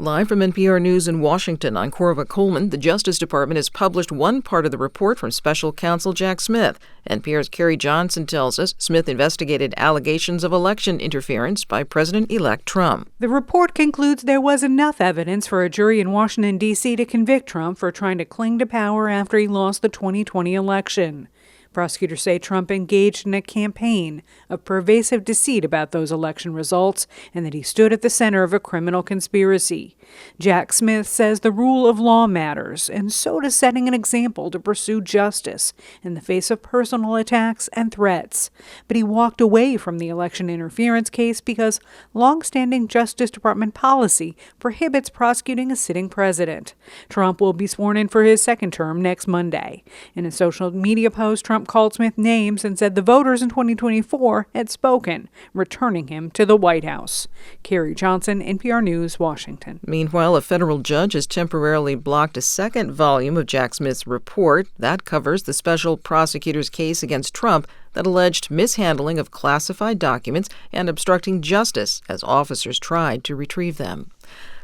Live from NPR News in Washington, I'm Corva Coleman. The Justice Department has published one part of the report from Special Counsel Jack Smith. NPR's Carrie Johnson tells us Smith investigated allegations of election interference by President-elect Trump. The report concludes there was enough evidence for a jury in Washington, D.C. to convict Trump for trying to cling to power after he lost the 2020 election. Prosecutors say Trump engaged in a campaign of pervasive deceit about those election results and that he stood at the center of a criminal conspiracy. Jack Smith says the rule of law matters, and so does setting an example to pursue justice in the face of personal attacks and threats. But he walked away from the election interference case because longstanding Justice Department policy prohibits prosecuting a sitting president. Trump will be sworn in for his second term next Monday. In a social media post, Trump called Smith names and said the voters in 2024 had spoken, returning him to the White House. Carrie Johnson, NPR News, Washington. Meanwhile, a federal judge has temporarily blocked a second volume of Jack Smith's report. That covers the special prosecutor's case against Trump that alleged mishandling of classified documents and obstructing justice as officers tried to retrieve them.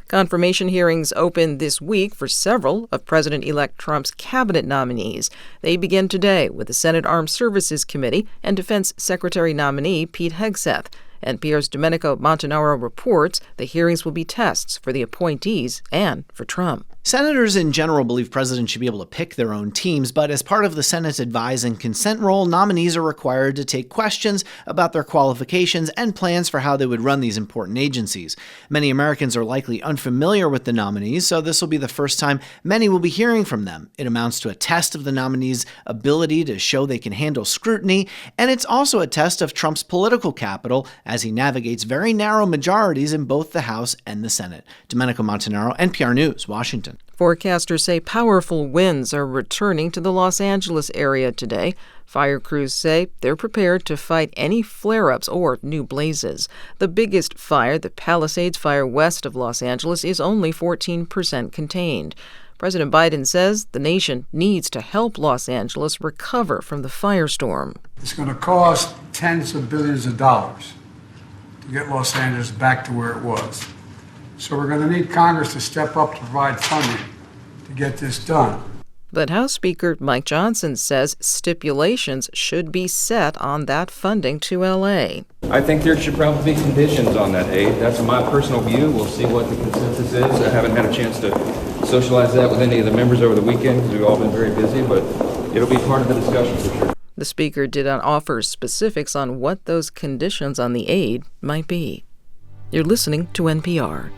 Confirmation hearings open this week for several of President-elect Trump's cabinet nominees. They begin today with the Senate Armed Services Committee and Defense Secretary nominee Pete Hegseth. NPR's Domenico Montanaro reports the hearings will be tests for the appointees and for Trump. Senators in general believe presidents should be able to pick their own teams, but as part of the Senate's advise and consent role, nominees are required to take questions about their qualifications and plans for how they would run these important agencies. Many Americans are likely unfamiliar with the nominees, so this will be the first time many will be hearing from them. It amounts to a test of the nominees' ability to show they can handle scrutiny, and it's also a test of Trump's political capital as he navigates very narrow majorities in both the House and the Senate. Domenico Montanaro, NPR News, Washington. Forecasters say powerful winds are returning to the Los Angeles area today. Fire crews say they're prepared to fight any flare-ups or new blazes. The biggest fire, the Palisades Fire west of Los Angeles, is only 14% contained. President Biden says the nation needs to help Los Angeles recover from the firestorm. It's going to cost tens of billions of dollars to get Los Angeles back to where it was. So we're going to need Congress to step up to provide funding to get this done. But House Speaker Mike Johnson says stipulations should be set on that funding to L.A. I think there should probably be conditions on that aid. That's my personal view. We'll see what the consensus is. I haven't had a chance to socialize that with any of the members over the weekend because we've all been very busy, but it'll be part of the discussion for sure. The Speaker did not offer specifics on what those conditions on the aid might be. You're listening to NPR.